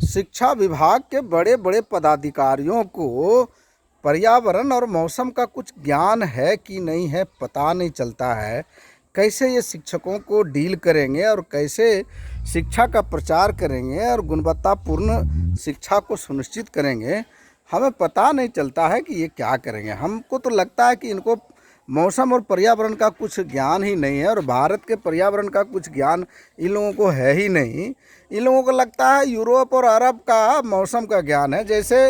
शिक्षा विभाग के बड़े बड़े पदाधिकारियों को पर्यावरण और मौसम का कुछ ज्ञान है कि नहीं है पता नहीं चलता है। कैसे ये शिक्षकों को डील करेंगे और कैसे शिक्षा का प्रचार करेंगे और गुणवत्तापूर्ण शिक्षा को सुनिश्चित करेंगे, हमें पता नहीं चलता है कि ये क्या करेंगे। हमको तो लगता है कि इनको मौसम और पर्यावरण का कुछ ज्ञान ही नहीं है और भारत के पर्यावरण का कुछ ज्ञान इन लोगों को है ही नहीं। इन लोगों को लगता है यूरोप और अरब का मौसम का ज्ञान है। जैसे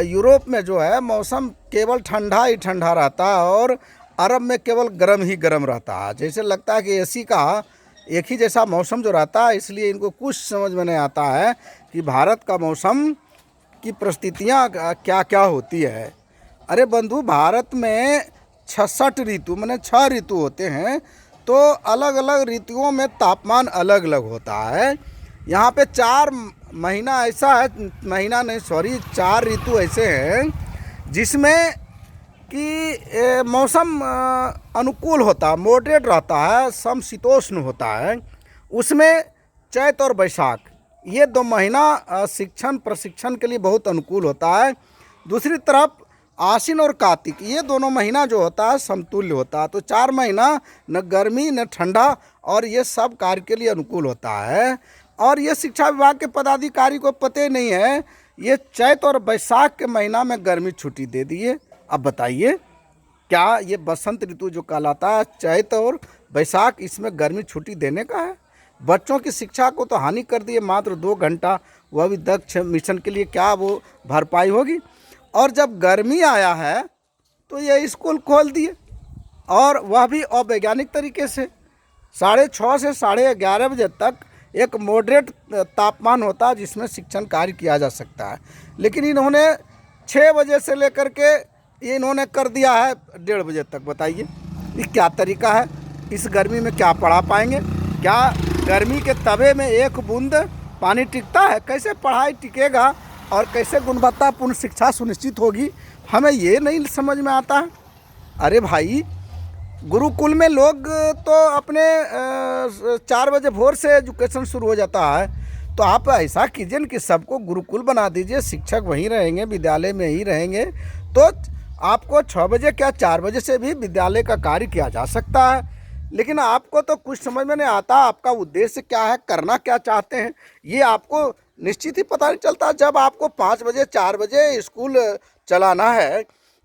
यूरोप में जो है मौसम केवल ठंडा ही ठंडा रहता है और अरब में केवल गर्म ही गर्म रहता है। जैसे लगता है कि एसी का एक ही जैसा मौसम जो रहता है, इसलिए इनको कुछ समझ में नहीं आता है कि भारत का मौसम की परिस्थितियाँ क्या क्या होती है। अरे बंधु, भारत में 66 ऋतु मैंने 6 ऋतु होते हैं, तो अलग अलग ऋतुओं में तापमान अलग अलग होता है। यहाँ पे 4 महीना ऐसा है, महीना नहीं सॉरी 4 ऋतु ऐसे हैं जिसमें कि मौसम अनुकूल होता है, मॉडरेट रहता है, समशीतोष्ण होता है। उसमें चैत और बैसाख ये 2 महीना शिक्षण प्रशिक्षण के लिए बहुत अनुकूल होता है। दूसरी तरफ आश्विन और कार्तिक ये दोनों महीना जो होता है समतुल्य होता है। तो 4 महीना न गर्मी न ठंडा और ये सब कार्य के लिए अनुकूल होता है। और ये शिक्षा विभाग के पदाधिकारी को पता नहीं है, ये चैत और बैसाख के महीना में गर्मी छुट्टी दे दिए। अब बताइए, क्या ये बसंत ऋतु जो कहलाता है चैत और बैसाख, इसमें गर्मी छुट्टी देने का है? बच्चों की शिक्षा को तो हानि कर दिए। मात्र 2 घंटा, वह भी दक्ष मिशन के लिए, क्या वो भरपाई होगी? और जब गर्मी आया है तो ये स्कूल खोल दिए, और वह भी अवैज्ञानिक तरीके से। 6:30 से 11:30 बजे तक एक मॉडरेट तापमान होता है जिसमें शिक्षण कार्य किया जा सकता है। लेकिन इन्होंने 6 बजे से लेकर के ये इन्होंने कर दिया है 1:30 बजे तक। बताइए ये क्या तरीका है? इस गर्मी में क्या पढ़ा पाएंगे? क्या गर्मी के तवे में एक बूंद पानी टिकता है? कैसे पढ़ाई टिकेगा और कैसे गुणवत्तापूर्ण शिक्षा सुनिश्चित होगी, हमें ये नहीं समझ में आता है। अरे भाई, गुरुकुल में लोग तो अपने 4 बजे भोर से एजुकेशन शुरू हो जाता है, तो आप ऐसा कीजिए कि सबको गुरुकुल बना दीजिए, शिक्षक वहीं रहेंगे, विद्यालय में ही रहेंगे, तो आपको 6 बजे क्या 4 बजे से भी विद्यालय का कार्य किया जा सकता है। लेकिन आपको तो कुछ समझ में नहीं आता, आपका उद्देश्य क्या है, करना क्या चाहते हैं, ये आपको निश्चित ही पता नहीं चलता। जब आपको 5 बजे 4 बजे स्कूल चलाना है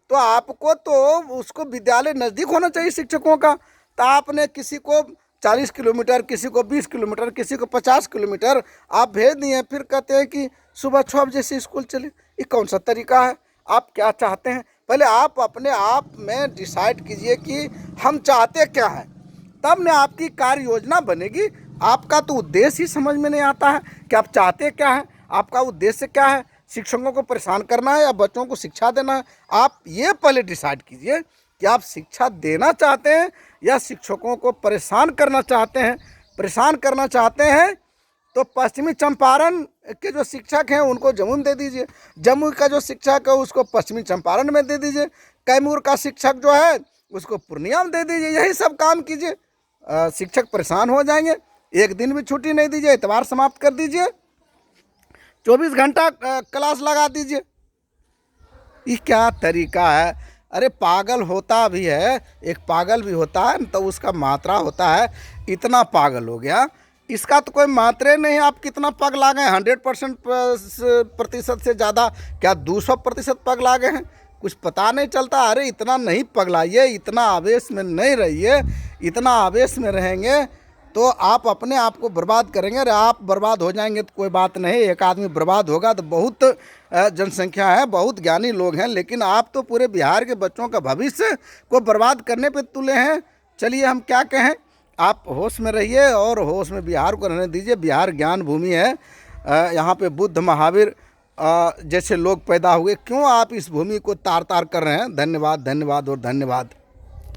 तो आपको तो उसको विद्यालय नज़दीक होना चाहिए शिक्षकों का। तो आपने किसी को 40 किलोमीटर, किसी को 20 किलोमीटर, किसी को 50 किलोमीटर आप भेज दिए, फिर कहते हैं कि सुबह 6 बजे से स्कूल चले। ये कौन सा तरीका है? आप क्या चाहते हैं? पहले आप अपने आप में डिसाइड कीजिए कि हम चाहते क्या हैं, तब न आपकी कार्य योजना बनेगी। आपका तो उद्देश्य ही समझ में नहीं आता है कि आप चाहते क्या हैं, आपका उद्देश्य क्या है। शिक्षकों को परेशान करना है या बच्चों को शिक्षा देना है? आप ये पहले डिसाइड कीजिए कि आप शिक्षा देना चाहते हैं या शिक्षकों को परेशान करना चाहते हैं। परेशान करना चाहते हैं तो पश्चिमी चंपारण के जो शिक्षक हैं उनको जम्मू में दे दीजिए, जम्मू का जो शिक्षक है उसको पश्चिमी चंपारण में दे दीजिए, कैमूर का शिक्षक जो है उसको पूर्णिया में दे दीजिए। यही सब काम कीजिए, शिक्षक परेशान हो जाएंगे। एक दिन भी छुट्टी नहीं दीजिए, इतवार समाप्त कर दीजिए, 24 घंटा क्लास लगा दीजिए। ये क्या तरीका है? अरे पागल होता भी है, एक पागल भी होता है तो उसका मात्रा होता है। इतना पागल हो गया, इसका तो कोई मात्रा नहीं। आप कितना पगला गए? 100% प्रतिशत से ज़्यादा, क्या 200% पगला गए हैं? कुछ पता नहीं चलता। अरे इतना नहीं पगलाइए, इतना आवेश में नहीं रहिए। इतना आवेश में रहेंगे तो आप अपने आप को बर्बाद करेंगे। अरे आप बर्बाद हो जाएंगे तो कोई बात नहीं, एक आदमी बर्बाद होगा तो बहुत जनसंख्या है, बहुत ज्ञानी लोग हैं, लेकिन आप तो पूरे बिहार के बच्चों का भविष्य को बर्बाद करने पे तुले हैं। चलिए हम क्या कहें, आप होश में रहिए और होश में बिहार को रहने दीजिए। बिहार ज्ञान भूमि है, यहाँ पे बुद्ध महावीर जैसे लोग पैदा हुए। क्यों आप इस भूमि को तार तार कर रहे हैं? धन्यवाद, धन्यवाद और धन्यवाद।